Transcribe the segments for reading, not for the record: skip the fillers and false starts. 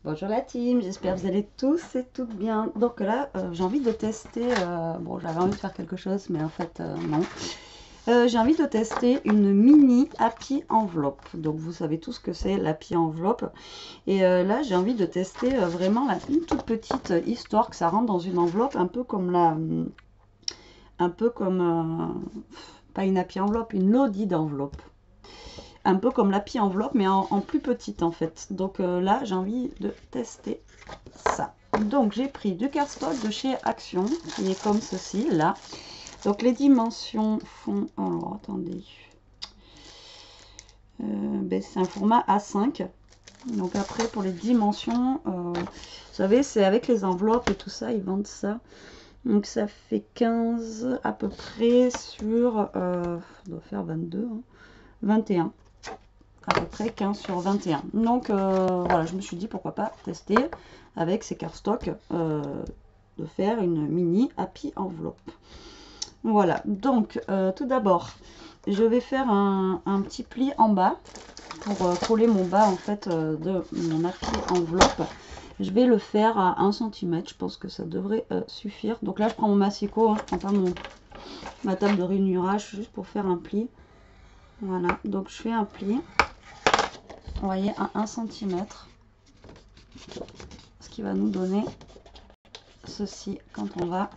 Bonjour la team, j'espère que vous allez tous et toutes bien. Donc là, j'ai envie de tester, bon j'avais envie de faire quelque chose, mais en fait non. J'ai envie de tester une mini Happy Enveloppe. Donc vous savez tous ce que c'est l'Happy Enveloppe. Et là, j'ai envie de tester vraiment une toute petite histoire que ça rentre dans une enveloppe, un peu comme pas une Happy Enveloppe, une Lodi d'enveloppe. Un peu comme l'Happy Enveloppe, mais en plus petite en fait. Donc là, j'ai envie de tester ça. Donc j'ai pris du cardstock de chez Action, qui est comme ceci, là. Donc les dimensions font... Alors attendez. Ben, c'est un format A5. Donc après, pour les dimensions, vous savez, c'est avec les enveloppes et tout ça, ils vendent ça. Donc ça fait 15 à peu près sur... ça doit faire 22, hein, 21. À peu près 15 sur 21. Donc voilà, je me suis dit pourquoi pas tester avec ces cardstock de faire une mini Happy Enveloppe. Voilà, donc tout d'abord, je vais faire un petit pli en bas pour coller mon bas en fait de mon Happy Enveloppe. Je vais le faire à 1 cm, je pense que ça devrait suffire. Donc là, je prends mon massicot, hein, je prends pas ma table de rainurage juste pour faire un pli. Voilà, donc je fais un pli. Vous voyez, à 1 cm, ce qui va nous donner ceci quand on va.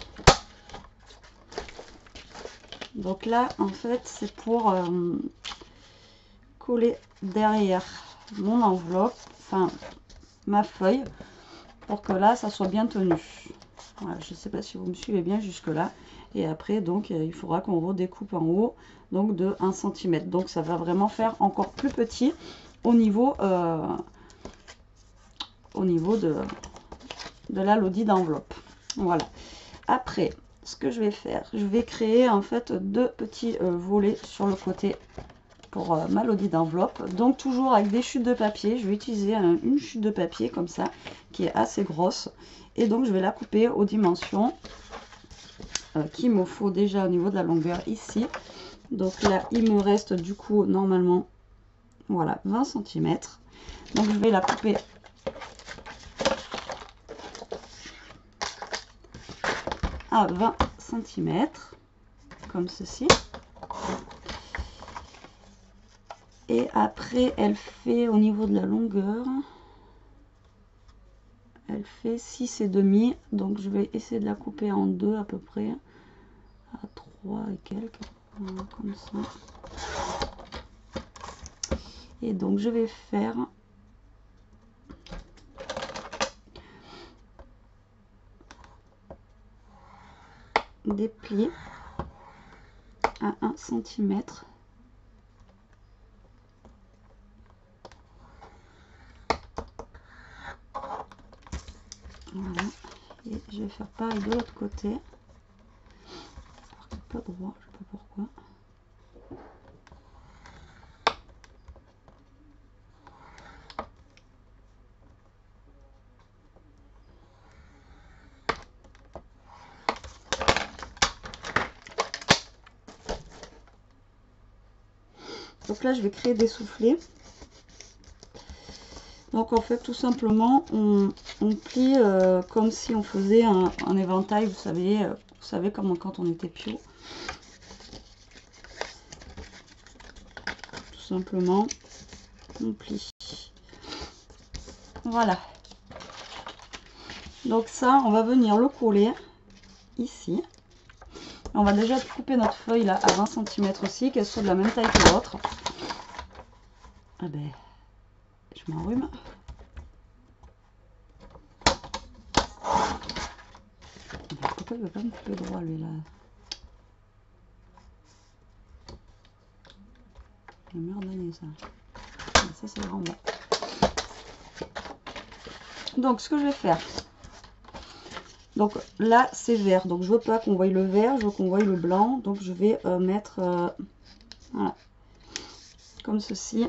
Donc là, en fait, c'est pour coller derrière mon enveloppe, enfin ma feuille, pour que là, ça soit bien tenu. Voilà, je ne sais pas si vous me suivez bien jusque là. Et après, donc, il faudra qu'on redécoupe en haut, donc de 1 cm. Donc, ça va vraiment faire encore plus petit au niveau de la Lodi d'enveloppe. Voilà. Après, ce que je vais faire, je vais créer en fait deux petits volets sur le côté pour ma Lodi d'enveloppe. Donc toujours avec des chutes de papier. Je vais utiliser une chute de papier comme ça, qui est assez grosse. Et donc je vais la couper aux dimensions qu'il me faut déjà au niveau de la longueur ici. Donc là, il me reste du coup normalement, voilà, 20 cm. Donc je vais la couper à 20 cm, comme ceci. Et après, elle fait au niveau de la longueur, elle fait 6,5. Donc je vais essayer de la couper en deux à peu près, à 3 et quelques, voilà, comme ça. Et donc je vais faire des plis à 1 cm. Voilà. Et je vais faire pareil de l'autre côté. Pas droit, je sais pas pourquoi. Donc là, je vais créer des soufflets. Donc en fait, tout simplement, on plie comme si on faisait un éventail, vous savez comme quand on était pio. Tout simplement, on plie. Voilà. Donc ça, on va venir le coller ici. On va déjà couper notre feuille là à 20 cm aussi, qu'elle soit de la même taille que l'autre. Ah ben, je m'enrhume. Pourquoi il ne veut pas me couper droit lui là? C'est merdané ça. Ça c'est le renvoi. Donc ce que je vais faire, donc là c'est vert, donc je veux pas qu'on voie le vert, je veux qu'on voie le blanc, donc je vais mettre voilà, comme ceci.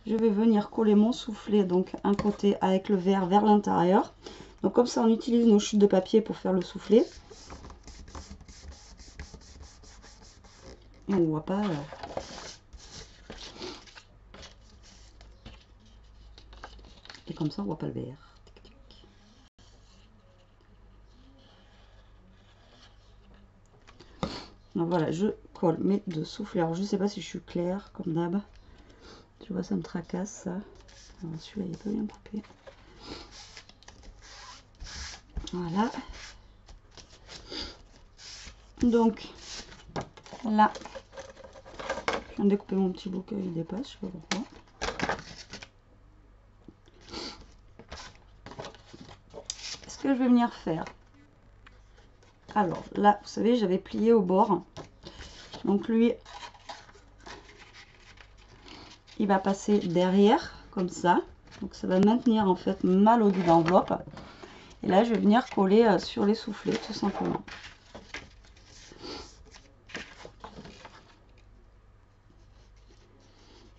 Je vais venir coller mon soufflet, donc un côté avec le vert vers l'intérieur. Donc comme ça on utilise nos chutes de papier pour faire le soufflet. Et on voit pas. comme ça on voit pas le verre. Donc voilà, je colle mes deux soufflets. Alors je sais pas si je suis claire comme d'hab. Tu vois, ça me tracasse ça. Celui-là il est pas bien coupé. Voilà. Donc là, je viens de découper mon petit bout il dépasse, je sais pas pourquoi. Ce que je vais venir faire. Alors là, vous savez, j'avais plié au bord. Donc lui, il va passer derrière, comme ça. Donc ça va maintenir en fait ma lodi d'enveloppe. Et là, je vais venir coller sur les soufflets, tout simplement.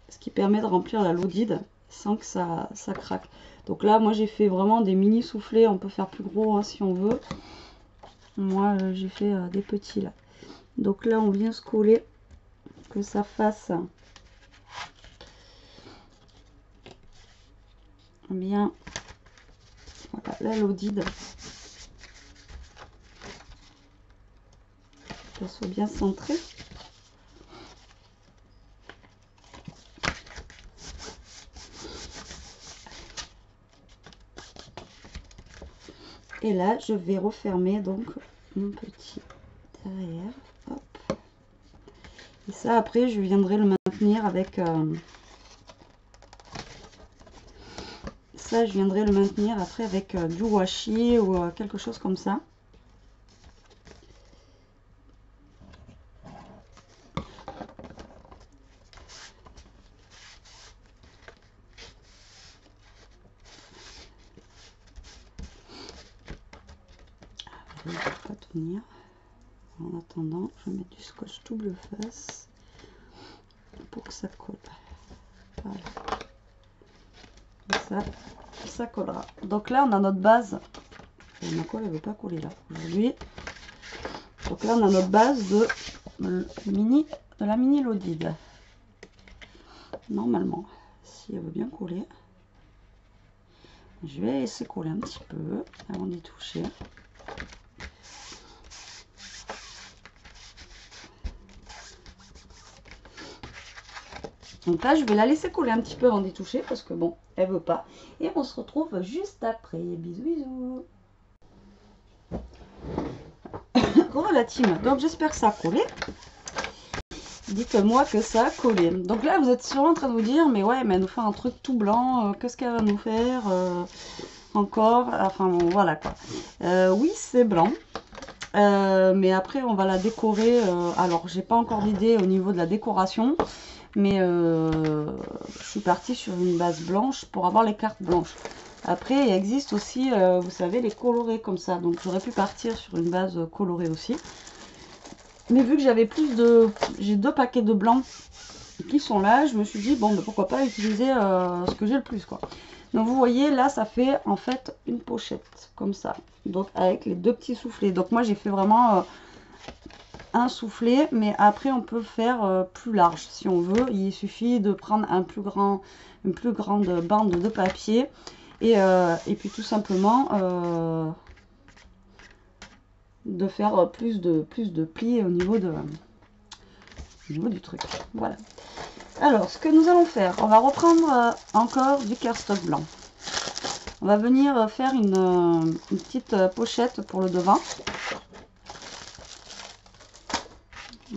Ce qui permet de remplir la lodide sans que ça craque. Donc là, moi, j'ai fait vraiment des mini soufflets. On peut faire plus gros hein, si on veut. Moi, j'ai fait des petits là. Donc là, on vient se coller, que ça fasse bien voilà, la lodide. Qu'elle soit bien centrée. Et là, je vais refermer donc mon petit derrière. Hop. Et ça, après, je viendrai le maintenir avec... ça, je viendrai le maintenir après avec du washi ou quelque chose comme ça. Je ne vais pas tenir. En attendant, je vais mettre du scotch double face pour que ça colle. Voilà. Et ça collera. Donc là, on a notre base. Ma colle, elle ne veut pas coller là aujourd'hui. Donc là, on a notre base de la mini lodide. Normalement, si elle veut bien coller, je vais laisser coller un petit peu avant d'y toucher. Donc là, je vais la laisser coller un petit peu avant d'y toucher parce que bon, elle veut pas. Et on se retrouve juste après. Bisous, bisous. Voilà la team. Donc j'espère que ça a collé. Dites-moi que ça a collé. Donc là, vous êtes sûrement en train de vous dire, mais ouais, mais elle nous fait un truc tout blanc. Qu'est-ce qu'elle va nous faire encore? Enfin bon, voilà quoi. Oui, c'est blanc. Mais après, on va la décorer. Alors, j'ai pas encore d'idée au niveau de la décoration. Mais je suis partie sur une base blanche pour avoir les cartes blanches. Après, il existe aussi, vous savez, les colorés comme ça. Donc, j'aurais pu partir sur une base colorée aussi. Mais vu que j'avais j'ai 2 paquets de blancs qui sont là, je me suis dit, bon, ben, pourquoi pas utiliser ce que j'ai le plus, quoi. Donc, vous voyez, là, ça fait en fait une pochette, comme ça. Donc, avec les 2 petits soufflets. Donc, moi, j'ai fait vraiment... un soufflet, mais après on peut faire plus large si on veut. Il suffit de prendre une plus grande bande de papier et puis tout simplement de faire plus de plis au niveau du truc. Voilà. Alors ce que nous allons faire, on va reprendre encore du cardstock blanc. On va venir faire une petite pochette pour le devant.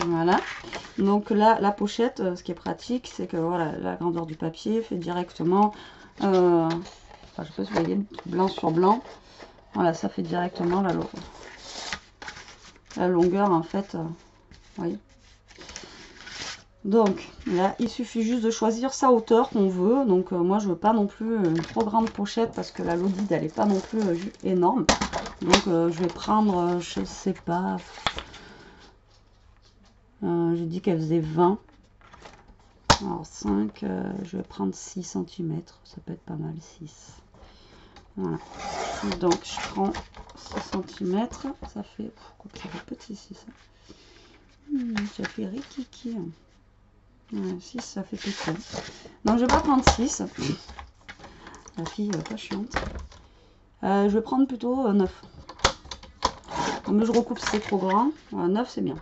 Voilà, donc là la pochette, ce qui est pratique, c'est que voilà, la grandeur du papier fait directement, enfin, je sais pas si vous voyez, blanc sur blanc, voilà, ça fait directement la longueur en fait, vous voyez. Donc là, il suffit juste de choisir sa hauteur qu'on veut. Donc moi, je veux pas non plus une trop grande pochette parce que la lodide, elle est pas non plus énorme. Donc je vais prendre, je sais pas. J'ai dit qu'elle faisait 20. Alors 5, je vais prendre 6 cm. Ça peut être pas mal, 6. Voilà. Donc je prends 6 cm. Ça fait... Pourquoi ça fait petit 6 ça fait rikiki. Ouais, 6, ça fait petit. Donc je vais pas prendre 6. La fille pas chiante. Je vais prendre plutôt 9. Mais je recoupe si c'est trop grand. 9 c'est bien.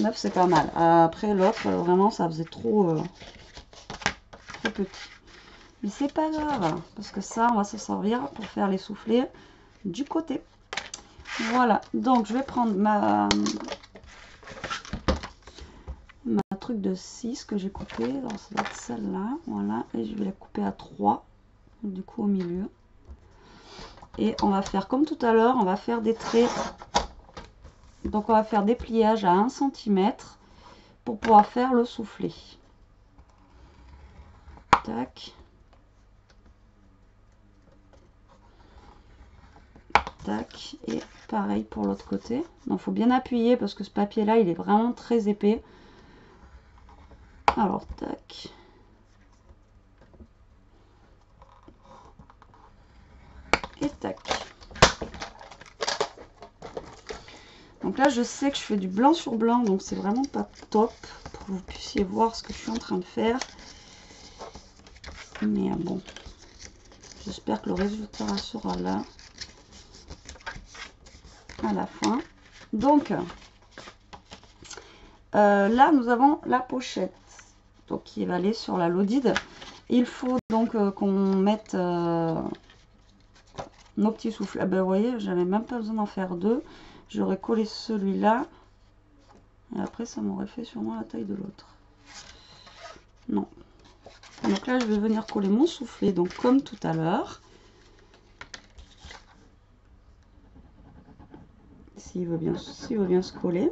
9 c'est pas mal. Après l'autre, vraiment ça faisait trop petit. Mais c'est pas grave, parce que ça, on va se servir pour faire les soufflets du côté. Voilà, donc je vais prendre ma truc de 6 que j'ai coupé. Alors ça va être celle-là, voilà. Et je vais la couper à 3, du coup au milieu. Et on va faire comme tout à l'heure, on va faire des traits. Donc on va faire des pliages à 1 cm pour pouvoir faire le soufflet. Tac. Tac. Et pareil pour l'autre côté. Donc il faut bien appuyer parce que ce papier là il est vraiment très épais. Alors tac. Et tac. Donc là je sais que je fais du blanc sur blanc, donc c'est vraiment pas top pour que vous puissiez voir ce que je suis en train de faire. Mais bon, j'espère que le résultat sera là à la fin. Donc là nous avons la pochette donc qui va aller sur la Lodide. Il faut donc qu'on mette nos petits soufflets. Ah ben vous voyez, j'avais même pas besoin d'en faire 2. J'aurais collé celui-là et après ça m'aurait fait sûrement la taille de l'autre. Non. Donc là je vais venir coller mon soufflet donc comme tout à l'heure. S'il veut bien se coller.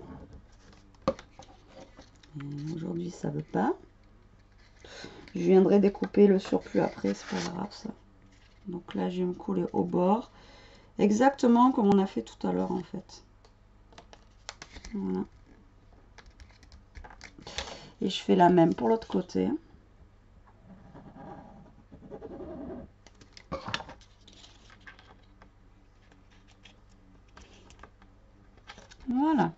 Aujourd'hui ça veut pas. Je viendrai découper le surplus après, c'est pas grave ça. Donc là je vais me coller au bord. Exactement comme on a fait tout à l'heure en fait. Voilà. Et je fais la même pour l'autre côté. Voilà.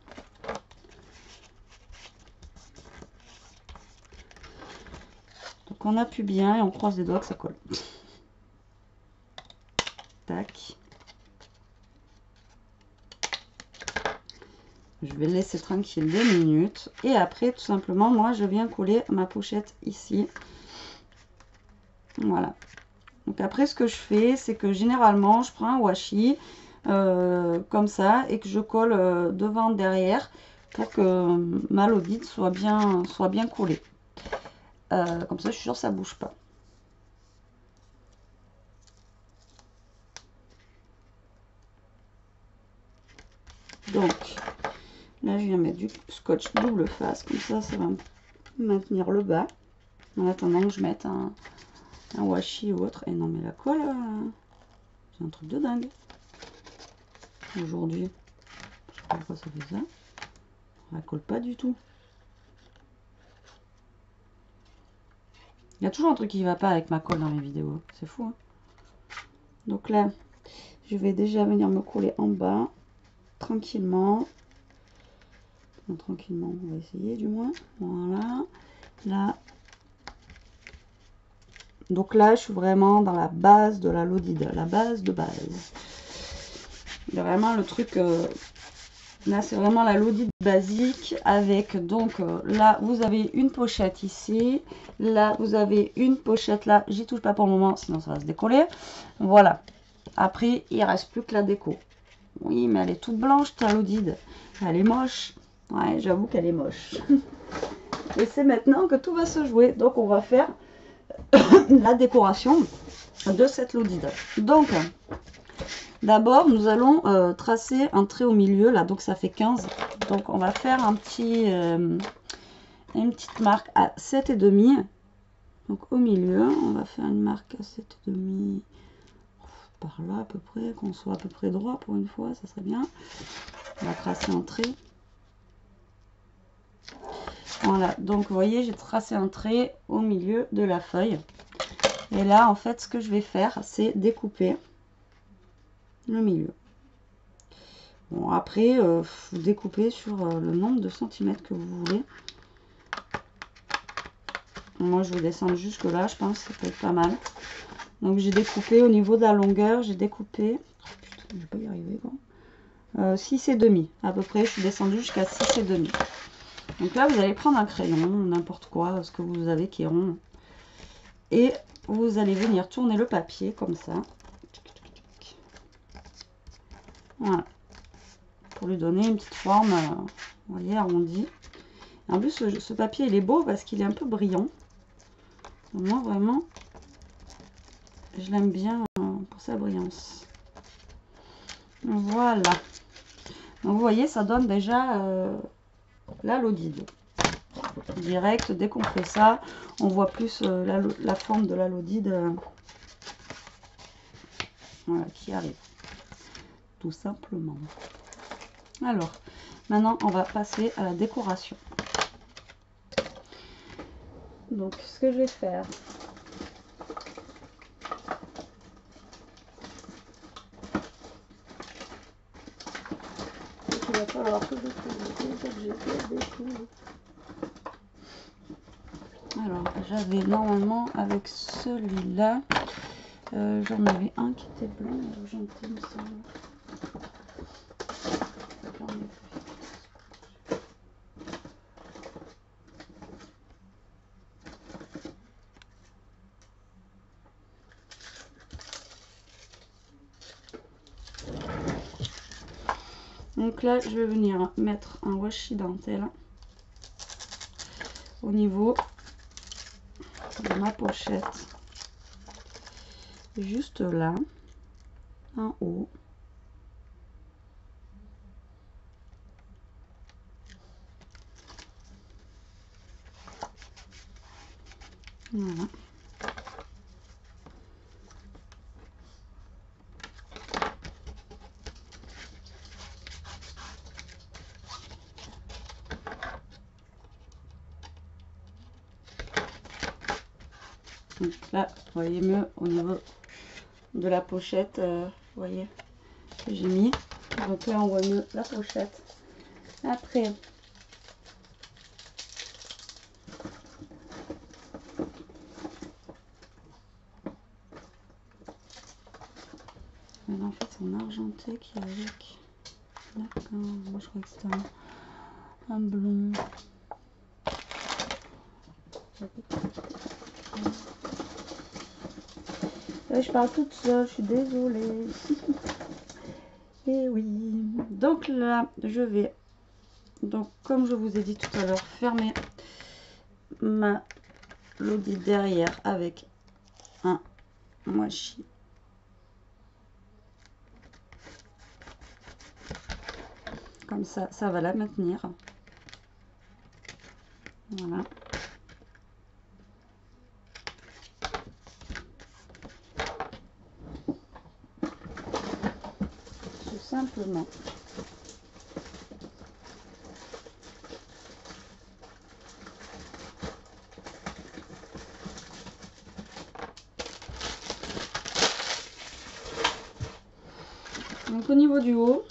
Donc on appuie bien et on croise les doigts que ça colle. Tac. Je vais le laisser tranquille 2 minutes. Et après, tout simplement, moi, je viens coller ma pochette ici. Voilà. Donc après, ce que je fais, c'est que généralement, je prends un washi comme ça et que je colle devant, derrière pour que ma Lodide soit bien collée. Comme ça, je suis sûre que ça bouge pas. Donc, là, je viens mettre du scotch double face. Comme ça, ça va maintenir le bas. En attendant que je mette un washi ou autre. Et non, mais la colle, c'est un truc de dingue. Aujourd'hui, je sais pas pourquoi ça fait ça. Elle colle pas du tout. Il y a toujours un truc qui va pas avec ma colle dans mes vidéos. C'est fou, hein. Donc là, je vais déjà venir me coller en bas. Tranquillement. Non, tranquillement, on va essayer du moins. Voilà. Là. Donc là, je suis vraiment dans la base de la Lodide. La base de base. Il y a vraiment le truc... là, c'est vraiment la Lodide basique avec, donc, là, vous avez une pochette ici. Là, vous avez une pochette là. J'y touche pas pour le moment, sinon ça va se décoller. Voilà. Après, il reste plus que la déco. Oui, mais elle est toute blanche, ta Lodide. Elle est moche. Ouais, j'avoue qu'elle est moche. Et c'est maintenant que tout va se jouer. Donc, on va faire la décoration de cette Lodide. Donc... d'abord, nous allons tracer un trait au milieu, là, donc ça fait 15. Donc, on va faire un petit, une petite marque à 7,5. Donc, au milieu, on va faire une marque à 7,5 par là à peu près, qu'on soit à peu près droit pour une fois, ça serait bien. On va tracer un trait. Voilà, donc vous voyez, j'ai tracé un trait au milieu de la feuille. Et là, en fait, ce que je vais faire, c'est découper le milieu. Bon, après, vous découpez sur le nombre de centimètres que vous voulez. Moi, je vais descendre jusque là, je pense que ça peut être pas mal. Donc, j'ai découpé au niveau de la longueur, j'ai découpé... Oh, putain, je vais pas y arriver, quoi. 6 et demi, à peu près. Je suis descendue jusqu'à 6 et demi. Donc là, vous allez prendre un crayon, n'importe quoi, ce que vous avez qui est rond. Et vous allez venir tourner le papier comme ça. Voilà. Pour lui donner une petite forme, vous voyez, arrondie. En plus, ce papier, il est beau parce qu'il est un peu brillant. Donc moi, vraiment, je l'aime bien pour sa brillance. Voilà. Donc vous voyez, ça donne déjà la lodide. Direct, dès qu'on fait ça, on voit plus la forme de la lodide voilà, qui arrive. Tout simplement. Alors, maintenant, on va passer à la décoration. Donc, ce que je vais faire, il va falloir que je trouve des objets de déco. Alors, j'avais normalement avec celui-là, j'en avais un qui était blanc, argenté, il me semble. Donc là, je vais venir mettre un washi dentelle au niveau de ma pochette. Juste là, en haut. Voilà. Donc là, vous voyez mieux au niveau de la pochette, vous voyez, que j'ai mis. Donc là, on voit mieux la pochette. Après, en fait, c'est en argenté qui est avec. D'accord, moi je crois que c'était un blond. Là, je parle toute seule, je suis désolée. Et oui. Donc là, je vais, donc comme je vous ai dit tout à l'heure, fermer ma lodi derrière avec un washi. Comme ça, ça va la maintenir. Voilà. Tout simplement. Donc au niveau du haut,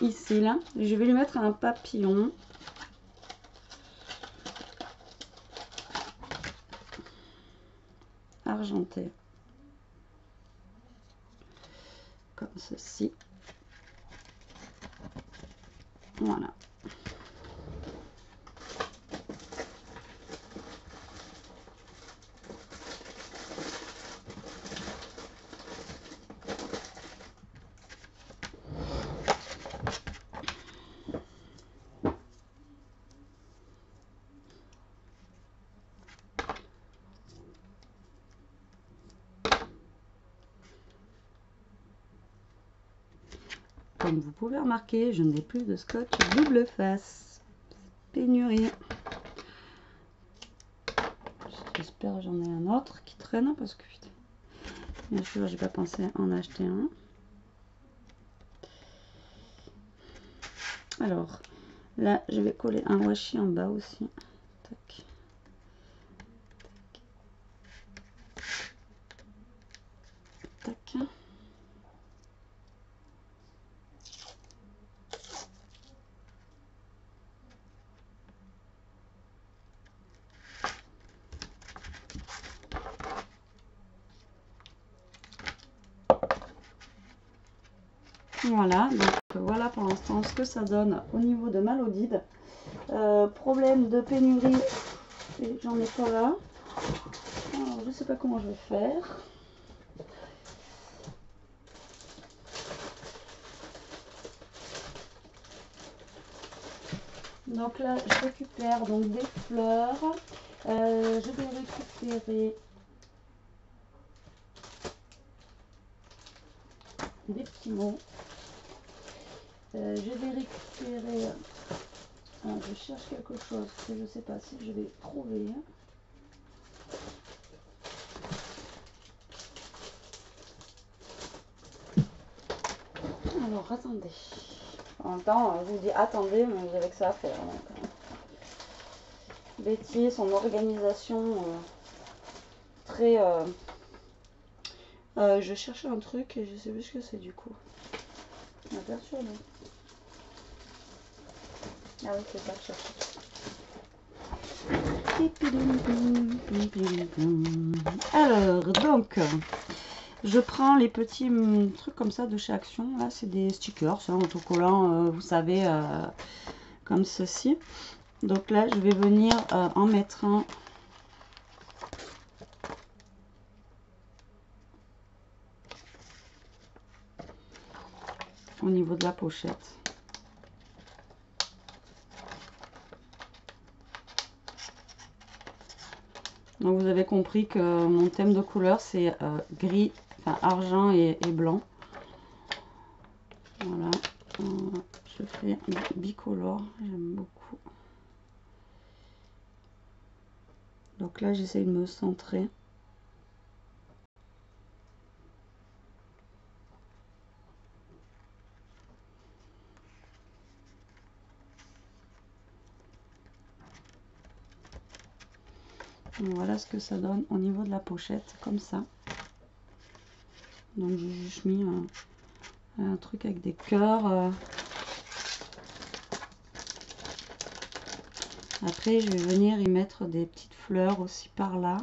ici là, je vais lui mettre un papillon. Argenté. Comme ceci. Voilà. Comme vous pouvez remarquer, je n'ai plus de scotch double face. Pénurie. J'espère que j'en ai un autre qui traîne parce que putain, bien sûr, j'ai pas pensé à en acheter un. Alors, là, je vais coller un washi en bas aussi. Tac. Tac. Voilà, donc voilà pour l'instant ce que ça donne au niveau de ma Lodide. Problème de pénurie, j'en ai pas là. Alors, je sais pas comment je vais faire. Donc là, je récupère donc des fleurs. Je vais récupérer des petits mots. Je vais récupérer. Je cherche quelque chose que je ne sais pas si je vais trouver. Alors attendez. En même temps, je vous dis attendez, mais vous avez que ça à faire. Donc, Betty, son organisation très. Je cherchais un truc et je sais plus ce que c'est du coup. On va perturber. Ah oui, c'est ça que je cherchais. Alors, donc, je prends les petits trucs comme ça de chez Action. Là, c'est des stickers, hein, autocollants, vous savez, comme ceci. Donc là, je vais venir en mettre un. Au niveau de la pochette. Donc vous avez compris que mon thème de couleur c'est gris, enfin argent et blanc. Voilà, je fais bicolore, j'aime beaucoup. Donc là j'essaie de me centrer. Voilà ce que ça donne au niveau de la pochette, comme ça. Donc j'ai juste mis un truc avec des cœurs. Après je vais venir y mettre des petites fleurs aussi par là.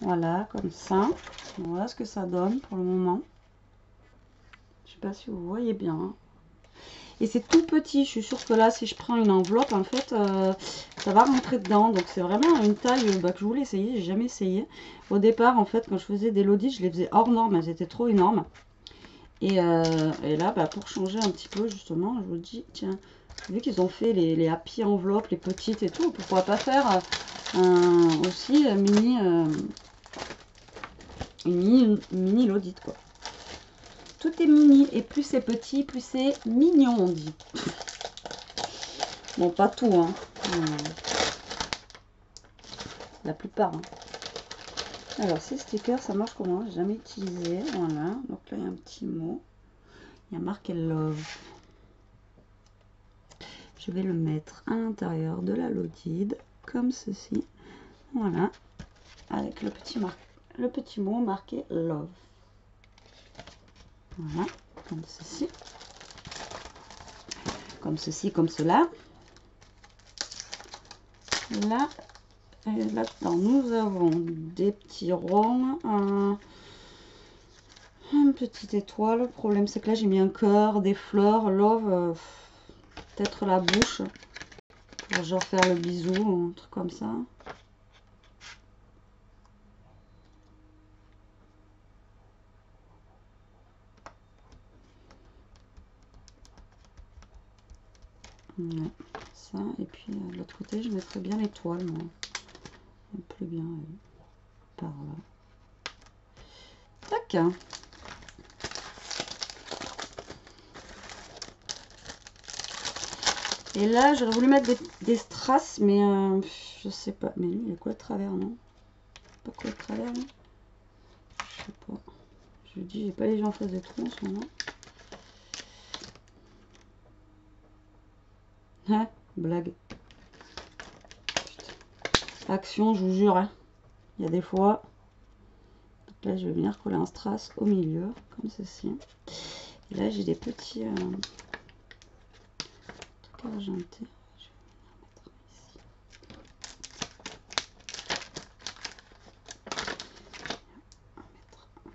Voilà, comme ça. Voilà ce que ça donne pour le moment. Je sais pas si vous voyez bien. Et c'est tout petit. Je suis sûre que là, si je prends une enveloppe, en fait, ça va rentrer dedans. Donc c'est vraiment une taille que je voulais essayer. J'ai jamais essayé. Au départ, en fait, quand je faisais des Lodit, je les faisais hors normes. Elles étaient trop énormes. Et là, pour changer un petit peu, justement, je vous dis, tiens, vu qu'ils ont fait les happy enveloppes, les petites et tout, pourquoi pas faire aussi une mini Lodit, quoi. Tout est mini et plus c'est petit, plus c'est mignon, on dit. Bon, pas tout, hein. La plupart. Hein. Alors, ces stickers, ça marche comment? J'ai jamais utilisé. Voilà. Donc là, il y a un petit mot. Il y a marqué Love. Je vais le mettre à l'intérieur de la Lodide, comme ceci. Voilà. Avec le petit mot marqué Love. Voilà. Comme ceci. Comme ceci, comme cela. Là, là-dedans, nous avons des petits ronds, une petite étoile. Le problème, c'est que là, j'ai mis un cœur, des fleurs, love, peut-être la bouche, pour genre faire le bisou, un truc comme ça. Ouais, ça, et puis de l'autre côté, je mettrais bien l'étoile, moi. Elle me plaît bien, par là. Tac. Et là, j'aurais voulu mettre des strass, mais je sais pas. Mais lui, il y a quoi de travers, non? Pas quoi de travers, non? Je sais pas. Je vous dis, j'ai pas les gens en face de trous en ce moment. Hein? Blague. Putain. Action, je vous jure. Hein. Il y a des fois. Donc là, je vais venir coller un strass au milieu, comme ceci. Et là, j'ai des petits trucs argentés. Je vais venir mettre ici.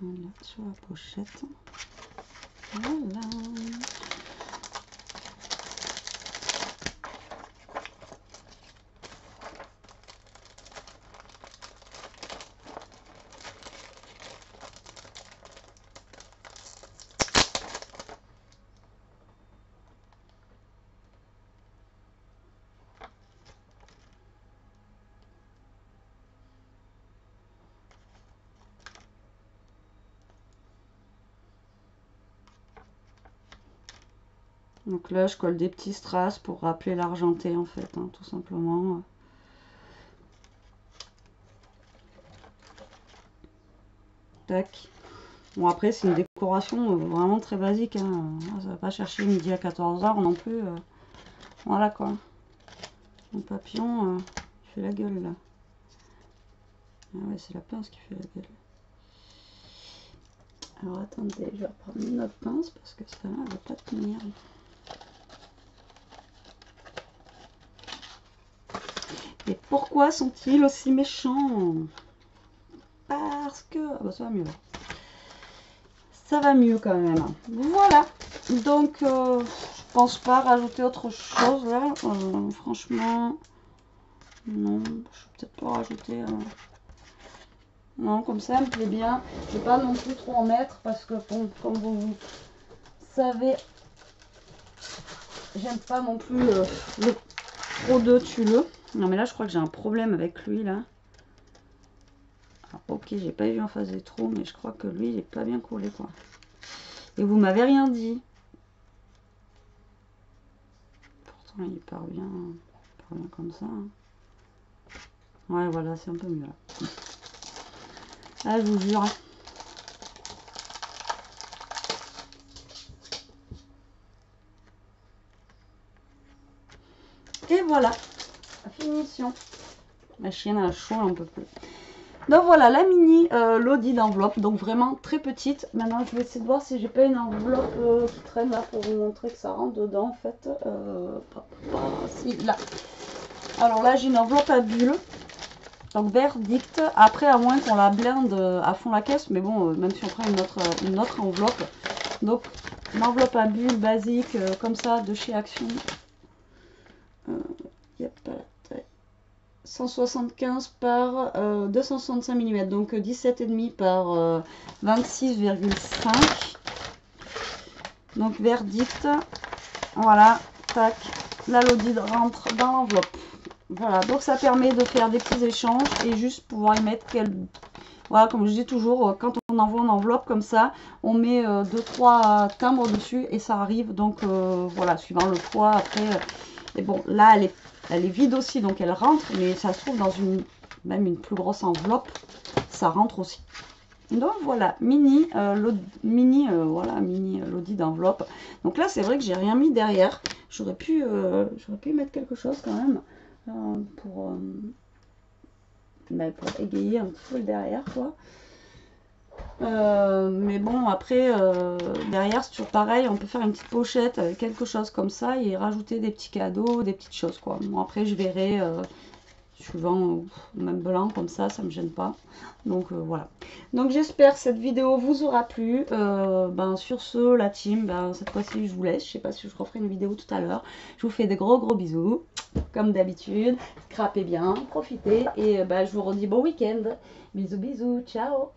On va mettre Voilà, sur la pochette. Voilà. Donc là, je colle des petits strass pour rappeler l'argenté, en fait, hein, tout simplement. Tac. Bon, après, c'est une décoration vraiment très basique. Hein. Ça va pas chercher midi à 14 h non plus. Voilà, quoi. Mon papillon, il fait la gueule, là. Ah ouais, c'est la pince qui fait la gueule. Alors, attendez, je vais reprendre une autre pince, parce que celle-là, elle va pas tenir. Et pourquoi sont-ils aussi méchants? Parce que... Ah bah ça va mieux. Ça va mieux quand même. Voilà. Donc, je pense pas rajouter autre chose là. Franchement, non. Je vais peut-être pas rajouter... Non, comme ça, elle me plaît bien. Je vais pas non plus trop en mettre parce que, bon, comme vous savez, j'aime pas non plus le trop de tulle. Non, mais là, je crois que j'ai un problème avec lui là. Alors, ok, j'ai pas vu en face des trous, mais je crois que lui, il est pas bien collé quoi. Et vous m'avez rien dit. Pourtant, il part bien comme ça. Hein. Ouais, voilà, c'est un peu mieux là. Là, je vous jure. Et voilà, la finition. Ma chienne a chaud un peu plus. Donc voilà, la mini Lodi d'enveloppe, donc vraiment très petite. Maintenant, je vais essayer de voir si j'ai pas une enveloppe qui traîne là pour vous montrer que ça rentre dedans en fait. Si, là. Alors là, j'ai une enveloppe à bulles. Donc Verdict. Après, à moins qu'on la blinde à fond la caisse, mais bon, même si on prend une autre enveloppe. Donc, une enveloppe à bulles basique comme ça de chez Action. Il n'y a pas la taille. 175 par 265 mm, donc 17,5 par 26,5. Donc Verdict. Voilà, tac. La Lodi rentre dans l'enveloppe. Voilà, donc ça permet de faire des petits échanges et juste pouvoir y mettre quelques... Voilà, comme je dis toujours, quand on envoie une enveloppe comme ça, on met 2-3 timbres dessus et ça arrive. Donc voilà, suivant le poids après. Et bon, là, elle est vide aussi, donc elle rentre, mais ça se trouve dans même une plus grosse enveloppe, ça rentre aussi. Donc voilà, mini Lodi d'enveloppe. Donc là, c'est vrai que j'ai rien mis derrière. J'aurais pu mettre quelque chose quand même. Pour égayer un petit peu le derrière quoi. Mais bon après derrière c'est toujours pareil, on peut faire une petite pochette avec quelque chose comme ça et rajouter des petits cadeaux, des petites choses quoi. Bon après je verrai suivant même blanc comme ça me gêne pas. Donc voilà. Donc j'espère que cette vidéo vous aura plu. Sur ce la team, cette fois-ci je vous laisse. Je sais pas si je referai une vidéo tout à l'heure. Je vous fais des gros bisous. Comme d'habitude, scrapez bien, profitez et je vous redis bon week-end. Bisous bisous, ciao.